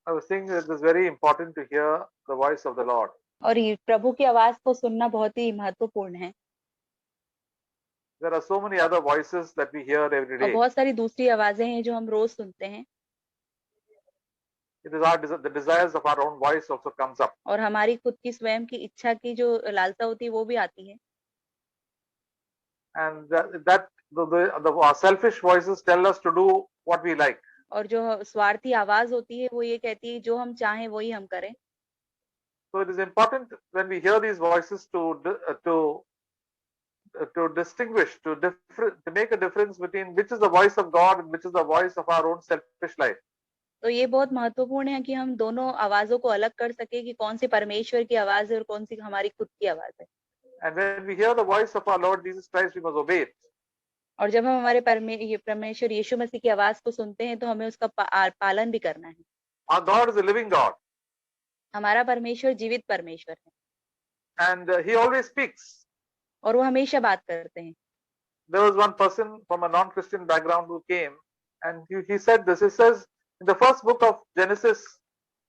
I was saying that it is very important to hear the voice of the Lord. और ये प्रभु की आवाज को सुनना बहुत ही महत्वपूर्ण है। There are so many other voices that we hear every और day. बहुत सारी दूसरी आवाजें हैं जो हम रोज सुनते हैं। It is the desires of our own voice also comes up. और हमारी खुद की स्वयं की इच्छा की जो लालसा होती है वो भी आती है। And our selfish voices tell us to do what we like. और जो स्वार्थी आवाज होती है वो ये कहती है जो हम चाहें वही हम करें। So it is important when we hear these voices to distinguish, to make a difference between which is the voice of God and which is the voice of our own selfish life. तो ये बहुत महत्वपूर्ण है कि हम दोनों आवाजों को अलग कर सके कि कौन सी परमेश्वर की आवाज है और कौन सी हमारी खुद की आवाज है। And when we hear the voice of our Lord Jesus Christ, we must obey it. और जब हम हमारे परमेश्वर यीशु मसीह की आवाज को सुनते हैं तो हमें उसका पालन भी करना है। Our God is a living God. हमारा परमेश्वर जीवित परमेश्वर है। And he always speaks. और वो हमेशा बात करते हैं। There was one person from a non-Christian background who came and he said this. He says in the first book of Genesis,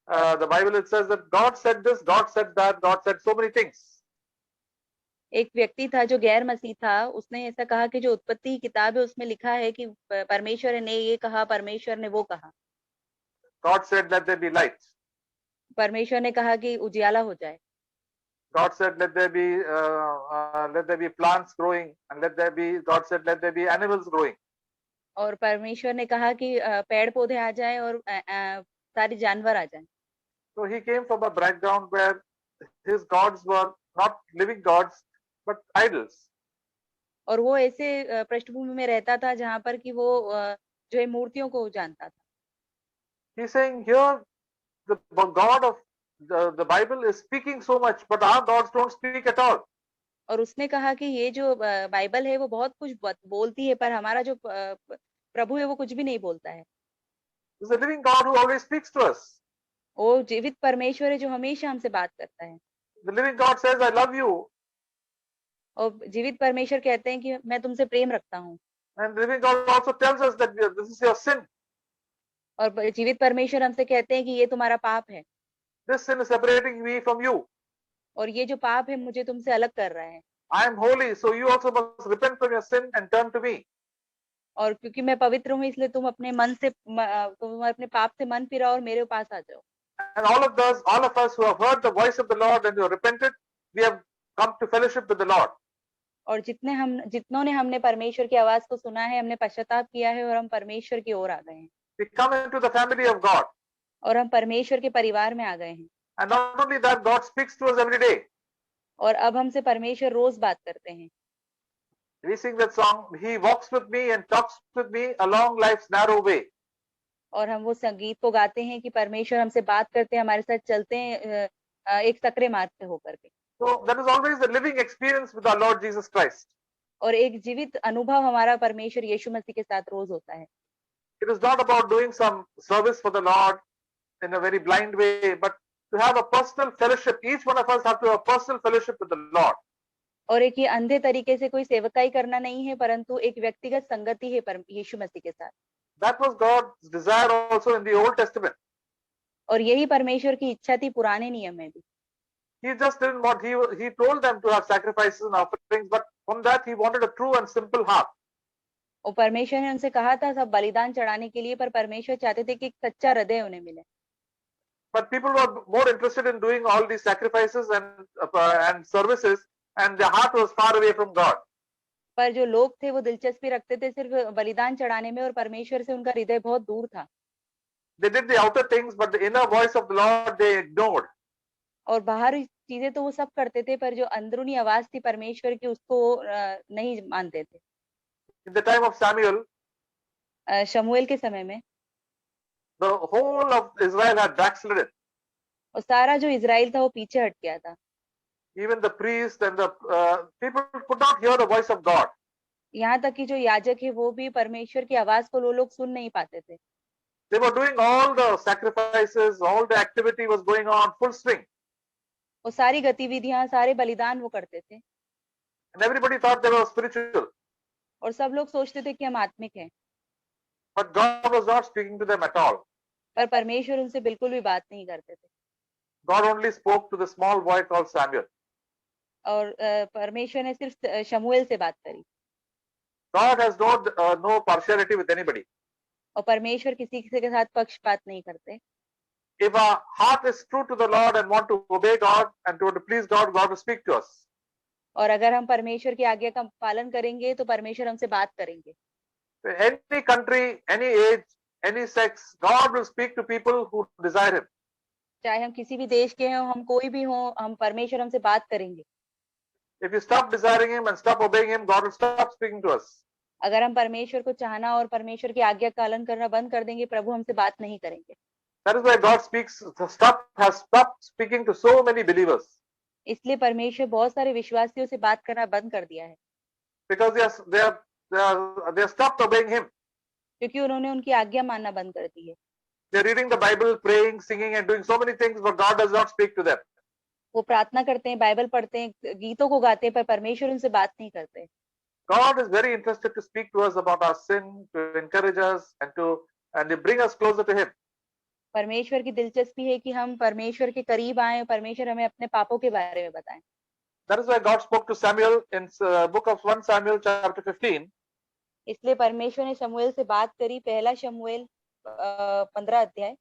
the Bible, it says that God said this, God said that, God said so many things. एक व्यक्ति था जो गैर मसीह था, उसने ऐसा कहा कि जो उत्पत्ति की किताब है उसमें लिखा है कि परमेश्वर ने ये कहा, परमेश्वर ने वो कहा। God said let there be light. परमेश्वर ने कहा कि उजियाला हो जाए। God said let there be plants growing, and God said let there be animals growing. और परमेश्वर ने कहा कि पेड़ पौधे आ जाएं और सारे जानवर आ जाएं। So he came from a background where his gods were not living gods but idols. और वो ऐसे पृष्ठभूमि में रहता था जहाँ पर कि वो जो है मूर्तियों को जानता था। He's saying here the God of the Bible is speaking so much, but our gods don't speak at all. और उसने कहा कि ये जो बाइबल है वो बहुत कुछ बोलती है पर हमारा जो प्रभु है वो कुछ भी नहीं बोलता है। He's a living God who always speaks to us. वो जीवित परमेश्वर है जो हमेशा हमसे बात करता है। The living God says, I love you. और जीवित परमेश्वर कहते हैं कि मैं तुमसे प्रेम रखता हूँ। And the living God also tells us that this is your sin. और जीवित परमेश्वर हमसे कहते हैं कि ये तुम्हारा पाप है। This sin is separating me from you. और ये जो पाप है मुझे तुमसे अलग कर रहा है। I am holy, so you also must repent from your sin and turn to me. और क्योंकि मैं पवित्र हूँ इसलिए तुम अपने अपने पाप से मन फिराओ और मेरे पास आ जाओ। And all of us who have heard the voice of the Lord and who have repented, we have come to fellowship with the Lord. और जितनों ने हमने परमेश्वर की आवाज को सुना है, हमने पश्चाताप किया है और हम परमेश्वर की ओर आ गए हैं। We come into the family of God. और हम परमेश्वर के परिवार में आ गए हैं। And not only that, God speaks to us every day. और अब हमसे परमेश्वर रोज बात करते हैं। We sing that song, He walks with me and talks with me along life's narrow way. और हम वो संगीत को गाते हैं कि परमेश्वर हमसे बात करते हैं, हमारे साथ चलते हैं एक सकरे मार्ग से होकर के। So that is always the living experience with our Lord Jesus Christ. और एक जीवित अनुभव हमारा परमेश्वर यीशु मसीह के साथ रोज होता है। It is not about doing some service for the Lord in a very blind way, but to have a personal fellowship. Each one of us have to have a personal fellowship with the Lord. और एक ये अंधे तरीके से कोई सेवकाई करना नहीं है, परंतु एक व्यक्तिगत संगति है यीशु मसीह के साथ। That was God's desire also in the Old Testament. और यही परमेश्वर की इच्छा थी पुराने नियम में भी। He just didn't want, he told them to have sacrifices and offerings, but from that he wanted a true and simple heart. और परमेश्वर ने उनसे कहा था सब बलिदान चढ़ाने के लिए, पर परमेश्वर चाहते थे कि एक सच्चा हृदय उन्हें मिले। But people were more interested in doing all these sacrifices and services, and their heart was far away from God. पर जो लोग थे वो दिलचस्पी रखते थे सिर्फ बलिदान चढ़ाने में और परमेश्वर से उनका हृदय बहुत दूर था। They did the outer things, but the inner voice of the Lord they ignored. और बाहरी चीजें तो वो सब करते थे, पर जो अंदरूनी आवाज थी परमेश्वर की उसको नहीं मानते थे। In the time of Samuel, शमूएल के समय में the whole of Israel had backslidden. और सारा जो इजराइल था वो पीछे हट गया था। Even the priest and the people could not hear the voice of God. यहाँ तक कि जो याजक है वो भी परमेश्वर की आवाज को वो लोग सुन नहीं पाते थे। They were doing all the sacrifices, all the activity was going on full swing. वो सारी गतिविधियां, सारे बलिदान वो करते थे। And everybody thought they were spiritual. और सब लोग सोचते थे कि हम आत्मिक हैं। But God was not speaking to them at all. पर परमेश्वर उनसे बिल्कुल भी बात नहीं करते थे। God only spoke to the small boy called Samuel. और परमेश्वर ने सिर्फ शमूएल से बात करी। God has no partiality with anybody. और परमेश्वर किसी के साथ पक्षपात नहीं करते। If our heart is true to the Lord and want to obey God and to please God, God will speak to us. और अगर हम परमेश्वर की आज्ञा का पालन करेंगे तो परमेश्वर हमसे बात करेंगे। Any country, any age, any sex, God will speak to people who desire Him. चाहे हम किसी भी देश के हों, हम कोई भी हों, हम परमेश्वर हमसे बात करेंगे। If you stop desiring Him and stop obeying Him, God will stop speaking to us. अगर हम परमेश्वर को चाहना और परमेश्वर की आज्ञा का पालन करना बंद कर देंगे, प्रभु हमसे बात नहीं करेंगे। That is why God has stopped speaking to so many believers. इसलिए परमेश्वर बहुत सारे विश्वासियों से बात करना बंद कर दिया है, Because they have stopped obeying Him. क्योंकि उन्होंने उनकी आज्ञा मानना बंद कर दी है। They are reading the Bible, praying, singing, and doing so many things, but God does not speak to them. वो प्रार्थना करते हैं, बाइबल पढ़ते हैं, गीतों को गाते हैं, पर परमेश्वर उनसे बात नहीं करते। God is very interested to speak to us about our sin, to encourage us, and to bring us closer to Him. परमेश्वर की दिलचस्पी है कि हम परमेश्वर के करीब आए, परमेश्वर हमें अपने पापों के बारे में बताएं। That is why God spoke to Samuel in book of 1 Samuel chapter 15. इसलिए परमेश्वर ने शमूएल से बात करी। पहला शमूएल 15 अध्याय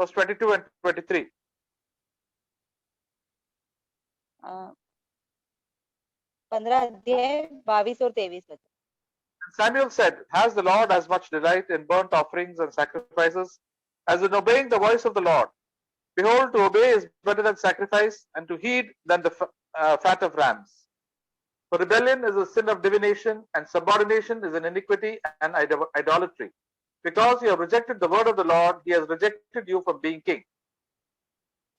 verse 22 and 23. 15 अध्याय 22 और 23 वचन। Samuel said, "Has the Lord as much delight in burnt offerings and sacrifices as in obeying the voice of the Lord? Behold, to obey is better than sacrifice, and to heed than the fat of rams. For rebellion is a sin of divination, and subordination is an iniquity and idolatry. Because you have rejected the word of the Lord, He has rejected you from being king."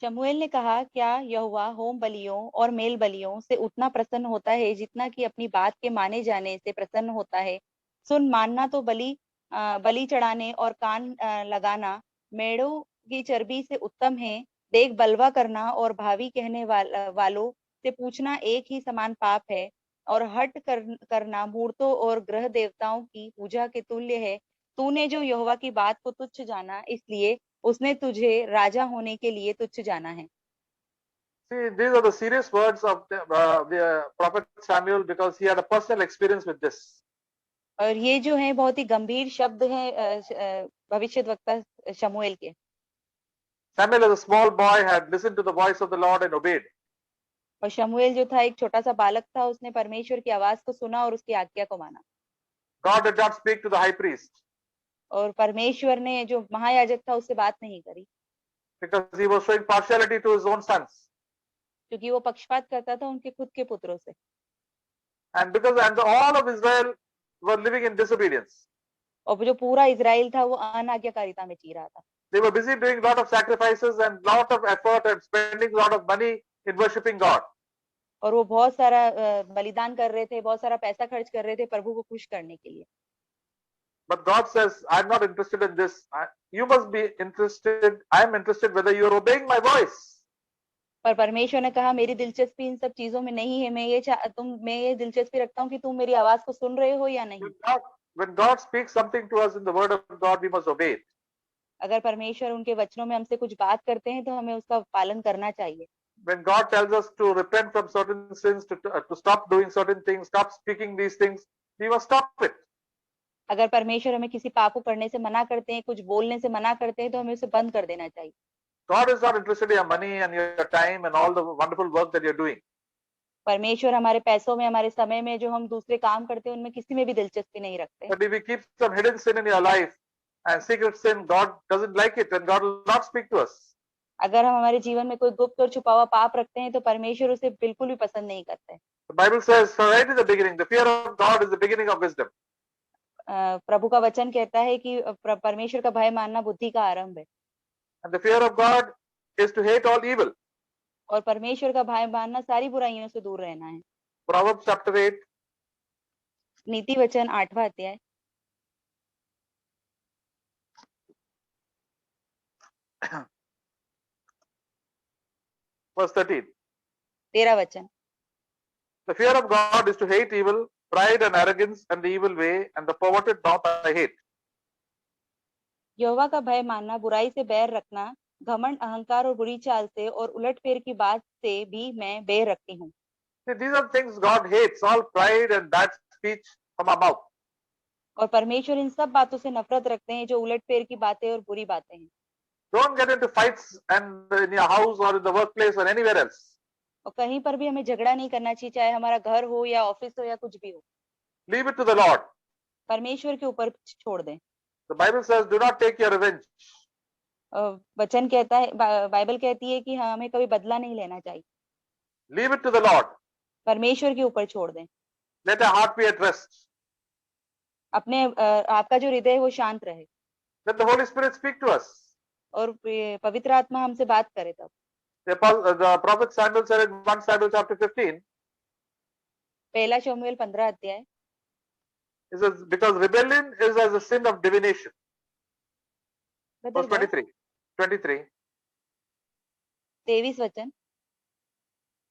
शमूएल ने कहा, क्या यहोवा home बलियों और mail बलियों से उतना प्रसन्न होता है जितना कि अपनी बात के माने जाने से प्रसन्न होता है? सुन, मानना तो बलि चढ़ाने और कान लगाना मेढ़ों की चर्बी से उत्तम है। देख, बलवा करना और भावी कहने वालों से पूछना एक ही समान पाप है, और हठ करना मूर्तों और ग्रह देवताओं की पूजा के तुल्य है। तूने जो यहोवा की बात को तुच्छ जाना, इसलिए उसने तुझे राजा होने के लिए तुच्छ जाना है। See, these are the serious words of the prophet Samuel, because he had a personal experience with this. और ये जो है बहुत ही गंभीर शब्द हैं भविष्यद्वक्ता शमूएल के। Samuel, as a small boy, had listened to the voice of the Lord and obeyed. और शमूएल जो था एक छोटा सा बालक था, उसने परमेश्वर की आवाज को सुना और उसकी आज्ञा को माना। God did not speak to the high priest, और परमेश्वर ने जो महायाजक था उससे बात नहीं करी, because he was showing partiality to his own sons. क्योंकि वो पक्षपात करता था उनके खुद के पुत्रों से। And all of Israel were living in disobedience. और जो पूरा इजराइल था वो अनाज्ञाकारिता में जी रहा था। They were busy doing lot of sacrifices and lot of effort and spending lot of money in worshiping God. और वो बहुत सारा बलिदान कर रहे थे, बहुत सारा पैसा खर्च कर रहे थे प्रभु को खुश करने के लिए। But God says, "I'm not interested in this. You must be interested. I'm interested whether you're obeying my voice." पर परमेश्वर ने कहा, मेरी दिलचस्पी इन सब चीजों में नहीं है। मैं ये दिलचस्पी रखता हूँ कि तुम मेरी आवाज को सुन रहे हो या नहीं। When God speaks something to us in the word of God, we must obey it. अगर परमेश्वर उनके वचनों में हमसे कुछ बात करते हैं तो हमें उसका पालन करना चाहिए। When God tells us to repent from certain sins, to stop doing certain things, stop speaking these things, we must stop it. अगर परमेश्वर हमें किसी पाप को करने से मना करते हैं, कुछ बोलने से मना करते हैं, तो हमें उसे बंद कर देना चाहिए। God is not interested in your money and your time and all the wonderful work that you're doing. परमेश्वर हमारे पैसों में, हमारे समय में जो हम दूसरे काम करते हैं, उनमें किसी में भी दिलचस्पी नहीं रखते। But if we keep some hidden sin in your life and secret sin, God doesn't like it and God will not speak to us. अगर हम हमारे जीवन में कोई गुप्त और छुपा हुआ पाप रखते हैं तो परमेश्वर उसे बिल्कुल भी पसंद नहीं करते। The Bible says, right in the beginning, the fear of God is the beginning of wisdom. प्रभु का वचन कहता है कि परमेश्वर का भय मानना बुद्धि का आरंभ है। And the fear of God is to hate all evil. और परमेश्वर का भय मानना सारी बुराइयों से दूर रहना है। Proverbs chapter 8. नीति वचन 8वां अध्याय verse 13. 13 वचन। The fear of God is to hate evil, pride and arrogance and the evil way, and the perverted mouth I hate. यहोवा का भय मानना, बुराई से बैर रखना, घमंड, अहंकार और बुरी चाल से और उलटफेर की बात से भी मैं बैर रखती हूँ। See, these are things God hates, all pride and bad speech from our mouth. और परमेश्वर इन सब बातों से नफरत रखते हैं जो उलटफेर की बातें और बुरी बातें हैं। Don't get into fights and in your house or in the workplace or anywhere else. और कहीं पर भी हमें झगड़ा नहीं करना चाहिए, चाहे हमारा घर हो या ऑफिस हो या कुछ भी हो। Leave it to the Lord. परमेश्वर के ऊपर छोड़ दें। The Bible says, do not take your revenge. वचन कहता है, बाइबल कहती है कि हमें कभी बदला नहीं लेना चाहिए। Leave it to the Lord. परमेश्वर के ऊपर छोड़ दें। Let our heart be at rest. अपने आपका जो हृदय है वो शांत रहे Let the Holy Spirit speak to us. और पवित्र आत्मा हमसे बात करे तब। The prophet Samuel said in 1 Samuel chapter 15, पहला शमूएल 15 अध्याय, he says, because rebellion is as a sin of divination. Verse 23. 23 वचन।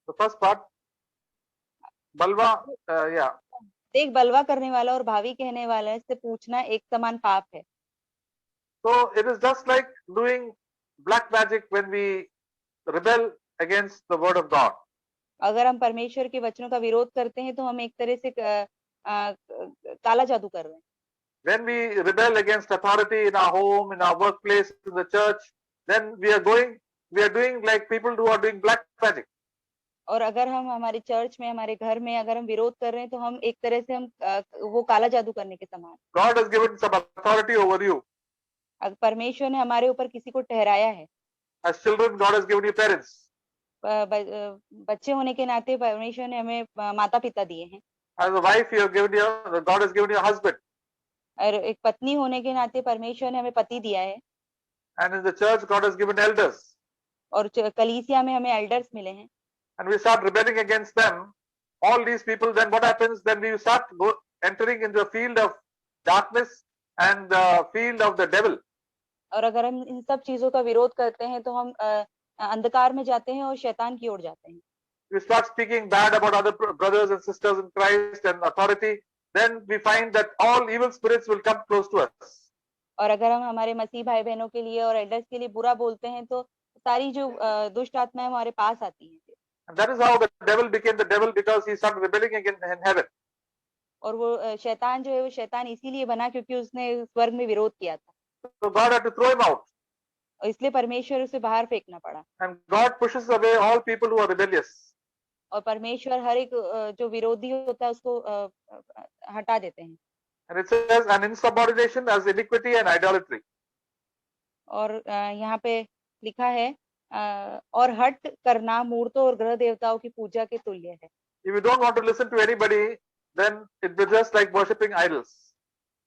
The first part, Balwa, yeah. देख, बलवा करने वाला और भावी कहने वाला से पूछना एक समान पाप है। So it is just like doing black magic when we rebel against the word of God. अगर हम परमेश्वर के वचनों का विरोध करते हैं तो हम एक तरह से काला जादू कर रहे हैं। When we rebel against authority in our home, in our workplace, in the church, then we are doing like people who are doing black magic. और अगर हम हमारे चर्च में, हमारे घर में अगर हम विरोध कर रहे हैं तो हम एक तरह से हम वो काला जादू करने के समान। God has given some authority over you. परमेश्वर ने हमारे ऊपर किसी को ठहराया है। As children, God has given you parents. बच्चे होने के नाते परमेश्वर ने हमें माता पिता दिए हैं। As a wife, God has given you a husband. और एक पत्नी होने के नाते परमेश्वर ने हमें पति दिया है। And in the church, God has given elders. और कलीसिया में हमें एल्डर्स मिले हैं। And we start rebelling against them, all these people, then what happens? Then we start entering into the field of darkness and the field of the devil. और अगर हम इन सब चीजों का विरोध करते हैं तो हम अंधकार में जाते हैं और शैतान की ओर जाते हैं। We start speaking bad about other brothers and sisters in Christ and authority, then we find that all evil spirits will come close to us. और अगर हम हमारे मसीह भाई बहनों के लिए और एल्डर्स के लिए बुरा बोलते हैं तो सारी जो दुष्ट आत्माएं हमारे पास आती हैं। And that is how the devil became the devil, because he started rebelling against in heaven. और वो शैतान जो है वो शैतान इसीलिए बना क्योंकि उसने स्वर्ग में विरोध किया था। So God had to throw him out. और इसलिए परमेश्वर उसे बाहर फेंकना पड़ा। And God pushes away all people who are rebellious. और परमेश्वर हर एक जो विरोधी होता है उसको हटा देते हैं। And it says, an insubordination as iniquity and idolatry. और यहाँ पे लिखा है और हट करना मूर्तों और ग्रह देवताओं की पूजा के तुल्य है। If you don't want to listen to anybody, then it be just like worshipping idols.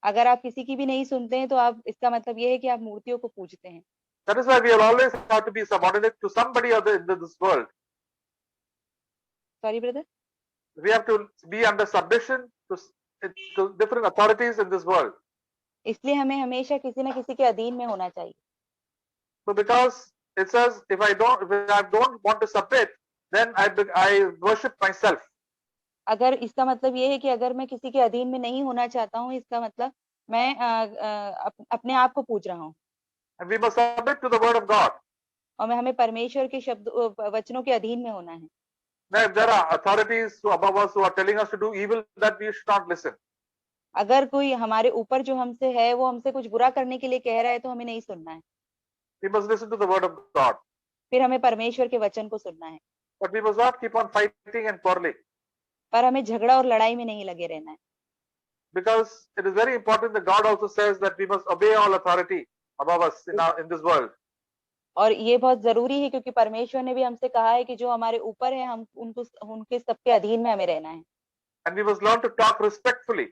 अगर आप किसी की भी नहीं सुनते हैं तो आप, इसका मतलब ये है कि आप मूर्तियों को पूजते हैं। That is why we will always have to be subordinate to somebody other in this world. Sorry, brother. We have to be under submission to different authorities in this world. इसलिए हमें हमेशा किसी न किसी के अधीन में होना चाहिए। So because it says, if I don't want to submit, then I worship myself. अगर इसका मतलब ये है कि अगर मैं किसी के अधीन में नहीं होना चाहता हूँ, इसका मतलब मैं अपने आप को पूज रहा हूँ। And we must submit to the word of God. और हमें परमेश्वर के शब्द वचनों के अधीन में होना है। Now, if there are authorities above us who are telling us to do evil, that we should not listen. अगर कोई हमारे ऊपर जो हमसे है वो हमसे कुछ बुरा करने के लिए कह रहा है तो हमें नहीं सुनना है। We must listen to the word of God. फिर हमें परमेश्वर के वचन को सुनना है। But we must not keep on fighting and quarreling. पर हमें झगड़ा और लड़ाई में नहीं लगे रहना है। Because it is very important that God also says that we must obey all authority above us in this world. और ये बहुत जरूरी है क्योंकि परमेश्वर ने भी हमसे कहा है कि जो हमारे ऊपर है हम उनके सबके अधीन में हमें रहना है। And we must learn to talk respectfully.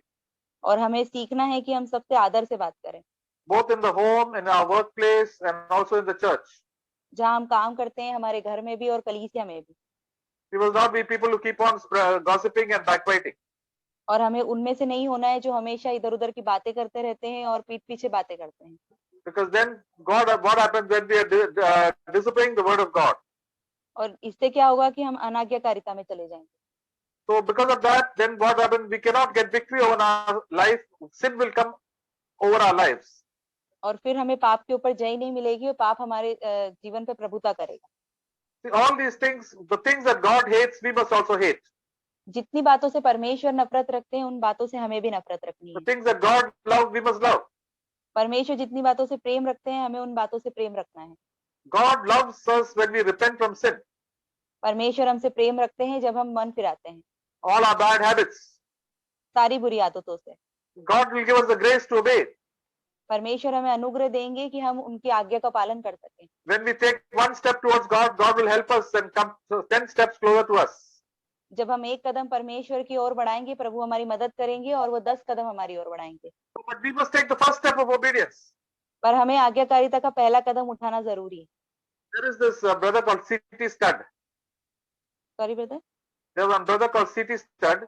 और हमें सीखना है कि हम सबसे आदर से बात करें। Both in the home, in our workplace, and also in the church. जहाँ हम काम करते हैं, हमारे घर में भी और कलीसिया में भी। We must not be people who keep on gossiping and backbiting. और हमें उनमें से नहीं होना है जो हमेशा इधर-उधर की बातें करते रहते हैं और पीठ पीछे बातें करते हैं। Because then what happens when we are disobeying the word of God? और इससे क्या होगा कि हम अनाज्ञाकारिता में चले जाएंगे। So because of that, then what happens? We cannot get victory over our life. Sin will come over our lives. और फिर हमें पाप के ऊपर जय नहीं मिलेगी और पाप हमारे जीवन पे प्रभुता करेगा। See, all these things, the things that God hates, we must also hate. जितनी बातों से परमेश्वर नफरत रखते हैं उन बातों से हमें भी नफरत रखनी The है। things that God loves, we must love. परमेश्वर जितनी बातों से प्रेम रखते हैं हमें उन बातों से प्रेम रखना है। God loves us when we repent from sin, परमेश्वर हमसे प्रेम रखते हैं जब हम मन फिराते हैं all our bad habits. सारी बुरी आदतों से। God will give us the grace to obey. परमेश्वर हमें अनुग्रह देंगे कि हम उनकी आज्ञा का पालन कर सकें। When we take one step towards God, God will help us and come 10 steps closer to us. जब हम एक कदम परमेश्वर की ओर बढ़ाएंगे प्रभु हमारी मदद करेंगे और वो 10 कदम हमारी ओर बढ़ाएंगे। But we must take the first step of obedience. पर हमें आज्ञाकारिता का पहला कदम उठाना जरूरी है। There is this brother called C.T. Studd. Sorry brother. There was one brother called C.T. Studd.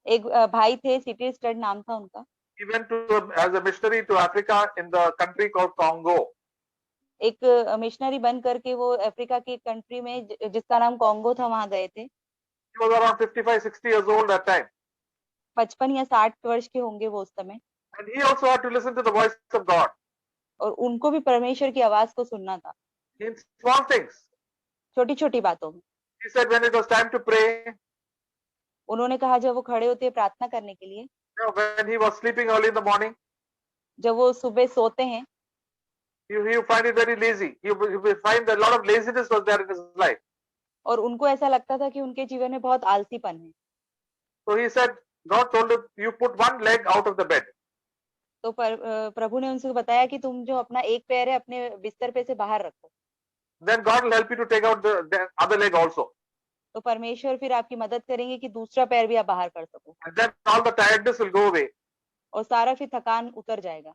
एक भाई थे, सीटी स्टड नाम था उनका। He went as a missionary to Africa in the country called Congo. एक मिशनरी बन करके वो अफ्रीका की कंट्री में जिसका नाम कॉन्गो था वहां गए थे। He was around 55-60 years old that time. 55 या 60 वर्ष के होंगे वो उस समय। And he also had to listen to the voice of God और उनको भी परमेश्वर की आवाज को सुनना था in small things. छोटी छोटी बातों में। He said when it was time to pray, उन्होंने कहा जब वो खड़े होते हैं प्रार्थना करने के लिए, when he was sleeping early in the morning, जब वो सुबह सोते हैं he would find it very lazy. He would find that a lot of laziness was there in his life. और उनको ऐसा लगता था कि उनके जीवन में बहुत आलसीपन है। So he said, God told him, you put one leg out of the bed. तो प्रभु ने उनसे बताया कि तुम जो अपना एक पैर है अपने बिस्तर पे से बाहर रखो। Then God will help you to take out the other leg also. तो परमेश्वर फिर आपकी मदद करेंगे कि दूसरा पैर भी आप बाहर कर सको। And then all the tiredness will go away. और सारा फिर थकान उतर जाएगा।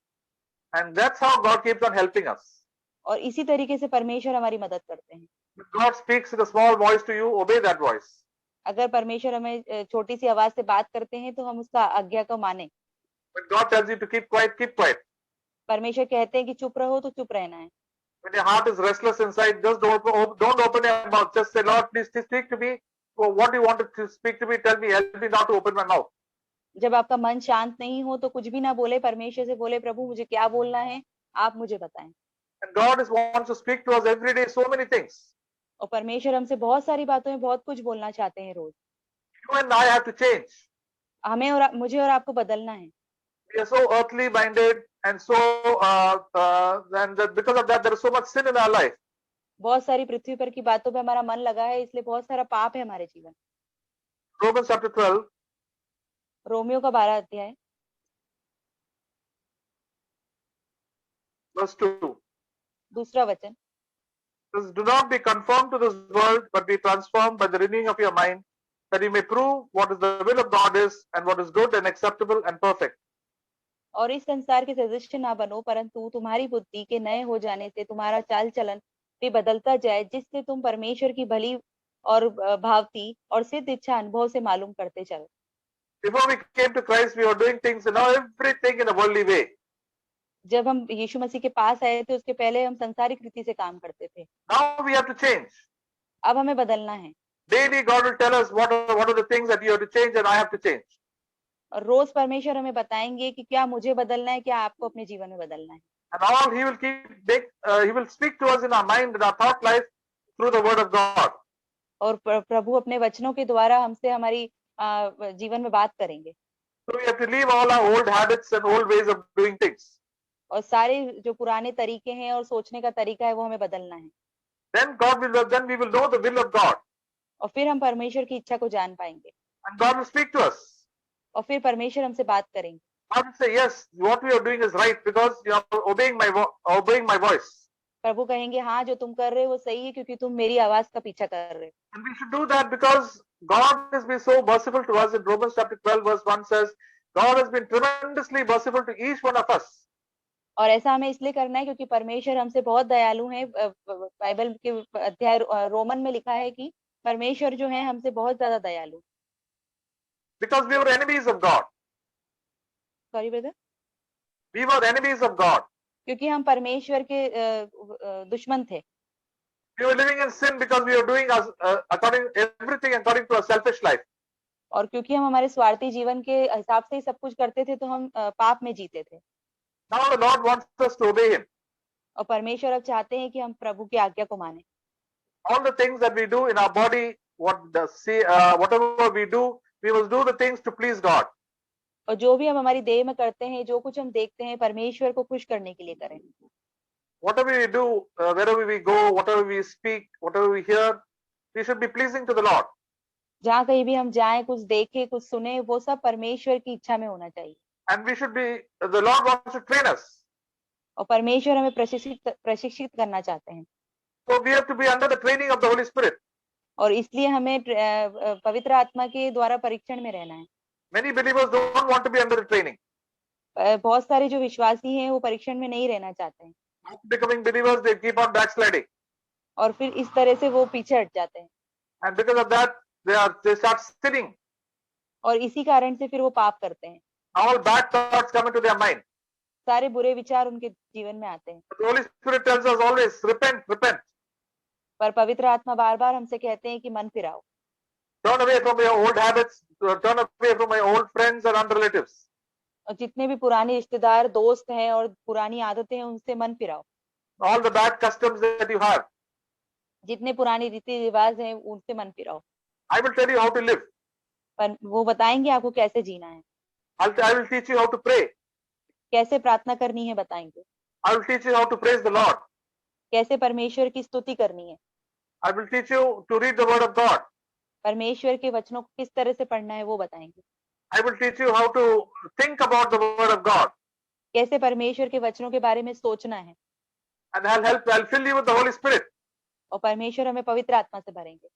And that's how God keeps on helping us. और इसी तरीके से परमेश्वर हमारी मदद करते हैं। If God speaks in a small voice to you, obey that voice. अगर परमेश्वर हमें छोटी सी आवाज से बात करते हैं तो हम उसका आज्ञा को माने। When God tells you to keep quiet, keep quiet. परमेश्वर कहते हैं कि चुप रहो तो चुप रहना है। When your heart is restless inside, just don't open your mouth. Just say, Lord, please speak to me. Well, what do you want to speak to me? Tell me. Help me not to open my mouth. जब आपका मन शांत नहीं हो तो कुछ भी ना बोले, परमेश्वर से बोले प्रभु मुझे क्या बोलना है आप मुझे बताएं। And God wants to speak to us every day so many things. और परमेश्वर हमसे बहुत सारी बातों में बहुत कुछ बोलना चाहते हैं रोज। You and I have to change. हमें और मुझे और आपको बदलना है। We are so earthly minded and so because of that there is so much sin in our life. बहुत सारी पृथ्वी पर की बातों पे हमारा मन लगा है इसलिए बहुत सारा पाप है हमारे जीवन। Romans chapter 12 रोमियो का 12 अध्याय verse 2 दूसरा वचन। says, do not be conformed to this world, but be transformed by the renewing of your mind, that you may prove what is the will of God is, and what is good and acceptable and perfect. और इस संसार के सदृश ना बनो परंतु तुम्हारी बुद्धि के नए हो जाने से तुम्हारा चाल चलन भी बदलता जाए जिससे तुम परमेश्वर की भली और भावती और सिद्ध इच्छा अनुभव से मालूम करते चलो। Before we came to Christ, we were doing things, everything in a worldly way. जब हम यीशु मसीह के पास आए थे उसके पहले हम संसारिक रीति से काम करते थे। Now we have to change. अब हमें बदलना है। Daily God will tell us what are the things that you have to change and I have to change. और रोज परमेश्वर हमें बताएंगे कि क्या मुझे बदलना है, क्या आपको अपने जीवन में बदलना है। And all he will speak to us in our mind and our thought life through the word of God. और प्रभु अपने वचनों के द्वारा हमसे हमारी जीवन में बात करेंगे। So we have to leave all our old habits and old ways of doing things. और सारे जो पुराने तरीके हैं और सोचने का तरीका है वो हमें बदलना है। Then we will know the will of God. और फिर हम परमेश्वर की इच्छा को जान पाएंगे। And God will speak to us. और फिर परमेश्वर हमसे बात करेंगे। God will say, yes, what we are doing is right because you are obeying my voice. प्रभु कहेंगे हाँ जो तुम कर रहे हो वो सही है क्योंकि तुम मेरी आवाज का पीछा कर रहे हो। And we should do that because God has been so merciful to us. In Romans chapter 12 verse 1 says, God has been tremendously merciful to each one of us. और ऐसा हमें इसलिए करना है क्योंकि परमेश्वर हमसे बहुत दयालु है। बाइबल के अध्याय रोमन में लिखा है कि परमेश्वर जो है हमसे बहुत ज्यादा दयालु। Because we were enemies of God. Sorry brother. We were enemies of God. क्योंकि हम परमेश्वर के दुश्मन थे। We were living in sin because we were doing everything according to our selfish life. और क्योंकि हम हमारे स्वार्थी जीवन के हिसाब से ही सब कुछ करते थे तो हम पाप में जीते थे। Now the Lord wants us to obey Him. और परमेश्वर अब चाहते हैं कि हम प्रभु की आज्ञा को माने। All the things that we do in our body, whatever we do, we must do the things to please God. और जो भी हम हमारी देह में करते हैं, जो कुछ हम देखते हैं, परमेश्वर को खुश करने के लिए करें। Whatever we do, wherever we go, whatever we speak, whatever we hear, we should be pleasing to the Lord. जहाँ कहीं भी हम जाएं, कुछ देखें, कुछ सुने, वो सब परमेश्वर की इच्छा में होना चाहिए। And we should be, the Lord wants to train us. और परमेश्वर हमें प्रशिक्षित करना चाहते हैं। So we have to be under the training of the Holy Spirit. और इसलिए हमें पवित्र आत्मा के द्वारा परीक्षण में रहना है। Many believers don't want to be under the training. बहुत सारे जो विश्वासी हैं वो परीक्षण में नहीं रहना चाहते हैं। After becoming believers, they keep on backsliding. और फिर इस तरह से वो पीछे हट जाते हैं। And because of that, they start sinning. और इसी कारण से फिर वो पाप करते हैं। All bad thoughts come into their mind. सारे बुरे विचार उनके जीवन में आते हैं। The Holy Spirit tells us always, repent, repent. पर पवित्र आत्मा बार-बार हमसे कहते हैं कि मन फिराओ। Turn away from your old habits, turn away from your old friends and relatives. और जितने भी पुराने रिश्तेदार, दोस्त हैं और पुरानी आदतें हैं, उनसे मन फिराओ। All the bad customs that you have. जितने पुराने रीति रिवाज हैं, उनसे मन फिराओ। I will tell you how to live. पर वो बताएंगे आपको कैसे जीना है। I will teach you how to pray. कैसे प्रार्थना करनी है बताएंगे। I will teach you how to praise the Lord. कैसे परमेश्वर की स्तुति करनी है। I will teach you to read the word of God. परमेश्वर के वचनों को किस तरह से पढ़ना है वो बताएंगे। I will teach you how to think about the word of God. कैसे परमेश्वर के वचनों के बारे में सोचना है। And I'll fill you with the Holy Spirit. और परमेश्वर हमें पवित्र आत्मा से भरेंगे।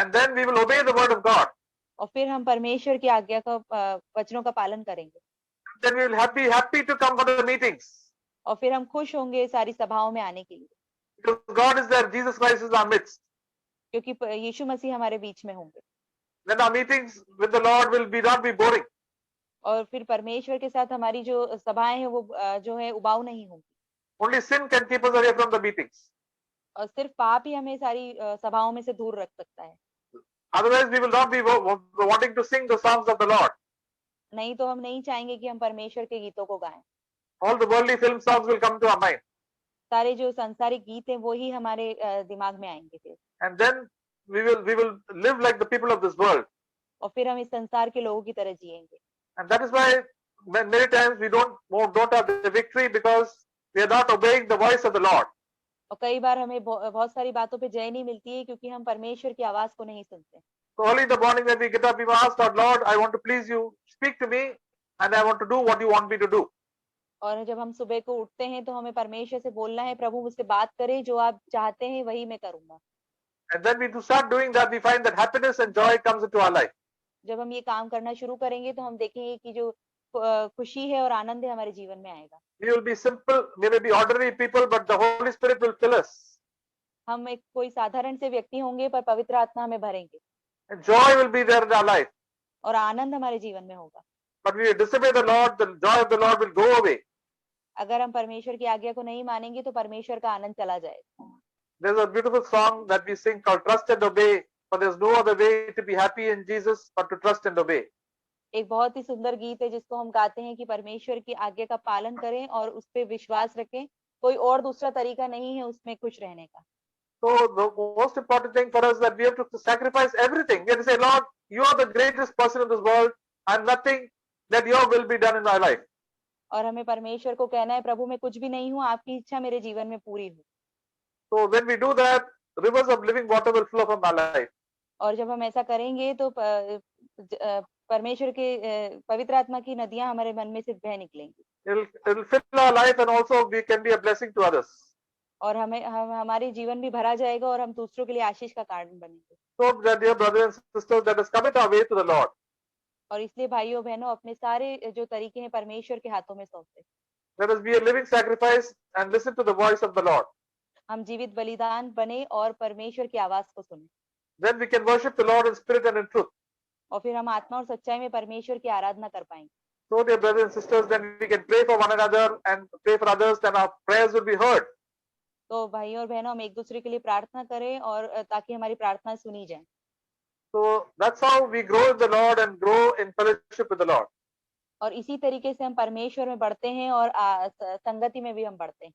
And then we will obey the word of God. और फिर हम परमेश्वर की आज्ञा का वचनों का पालन करेंगे। Then we will be happy to come for the meetings. और फिर हम खुश होंगे सारी सभाओं में आने के लिए। Because God is there, Jesus Christ is in our midst. क्योंकि यीशु मसीह हमारे बीच में होंगे। Then our meetings with the Lord will not be boring. और फिर परमेश्वर के साथ हमारी जो सभाएं हैं वो जो है उबाऊ नहीं होंगी। Only sin can keep us away from the meetings. और सिर्फ पाप ही हमें सारी सभाओं में से दूर रख सकता है। Otherwise, we will not be wanting to sing the songs of the Lord. नहीं तो हम नहीं चाहेंगे कि हम परमेश्वर के गीतों को गाएं। All the worldly film songs will come to our mind. सारे जो सांसारिक गीत हैं वो ही हमारे दिमाग में आएंगे फिर। And then we will live like the people of this world. और फिर हम इस संसार के लोगों की तरह जिएंगे। And that is why many times we don't have the victory because we are not obeying the voice of the Lord. और कई बार हमें बहुत सारी बातों पे जय नहीं मिलती है क्योंकि हम परमेश्वर की आवाज को नहीं सुनते। So early in the morning when we get up, we must ask our Lord, I want to please you. Speak to me, and I want to do what you want me to do. और जब हम सुबह को उठते हैं तो हमें परमेश्वर से बोलना है, प्रभु मुझसे बात करे, जो आप चाहते हैं वही मैं करूंगा। And then we start doing that, we find that happiness and joy comes into our life. जब हम ये काम करना शुरू करेंगे तो हम देखेंगे कि जो खुशी है और आनंद है हमारे जीवन में आएगा। We will be simple, we may be ordinary people, but the Holy Spirit will fill us. हम एक कोई साधारण से व्यक्ति होंगे पर पवित्र आत्मा हमें भरेंगे। And joy will be there in our life. और आनंद हमारे जीवन में होगा। But we disobey the Lord, the joy of the Lord will go away. अगर हम परमेश्वर की आज्ञा को नहीं मानेंगे तो परमेश्वर का आनंद चला जाएगा। There's a beautiful song that we sing called Trust and Obey, for there's no other way to be happy in Jesus but to trust and obey. एक बहुत ही सुंदर गीत है जिसको हम गाते हैं कि परमेश्वर की आज्ञा का पालन करें और उस पे विश्वास रखें, कोई और दूसरा तरीका नहीं है उसमें खुश रहने का। So the most important thing for us that we have to sacrifice everything. We have to say, Lord, you are the greatest person in this world and nothing that your will be done in my life. और हमें परमेश्वर को कहना है, प्रभु मैं कुछ भी नहीं हूँ, आपकी इच्छा मेरे जीवन में पूरी हो। So when we do that, rivers of living water will flow from our life. और जब हम ऐसा करेंगे तो परमेश्वर के पवित्र आत्मा की नदियां हमारे मन में से बह निकलेंगी। It'll fill our life and also we can be a blessing to others. और हमारे जीवन भी भरा जाएगा और हम दूसरों के लिए आशीष का कारण बनेंगे। So dear brothers and sisters, let us commit our way to the Lord. और इसलिए भाइयों बहनों अपने सारे जो तरीके हैं परमेश्वर के हाथों में सौंप दें। Let us be a living sacrifice and listen to the voice of the Lord. हम जीवित बलिदान बने और परमेश्वर की आवाज को सुने। Then we can worship the Lord in spirit and in truth. और फिर हम आत्मा और सच्चाई में परमेश्वर की आराधना कर पाएंगे। So dear brothers and sisters, then we can pray for one another and pray for others, then our prayers will be heard. तो भाइयों और बहनों हम एक दूसरे के लिए प्रार्थना करें और ताकि हमारी प्रार्थना सुनी जाए। So that's how we grow in the Lord and grow in fellowship with the Lord. और इसी तरीके से हम परमेश्वर में बढ़ते हैं और संगति में भी हम बढ़ते हैं।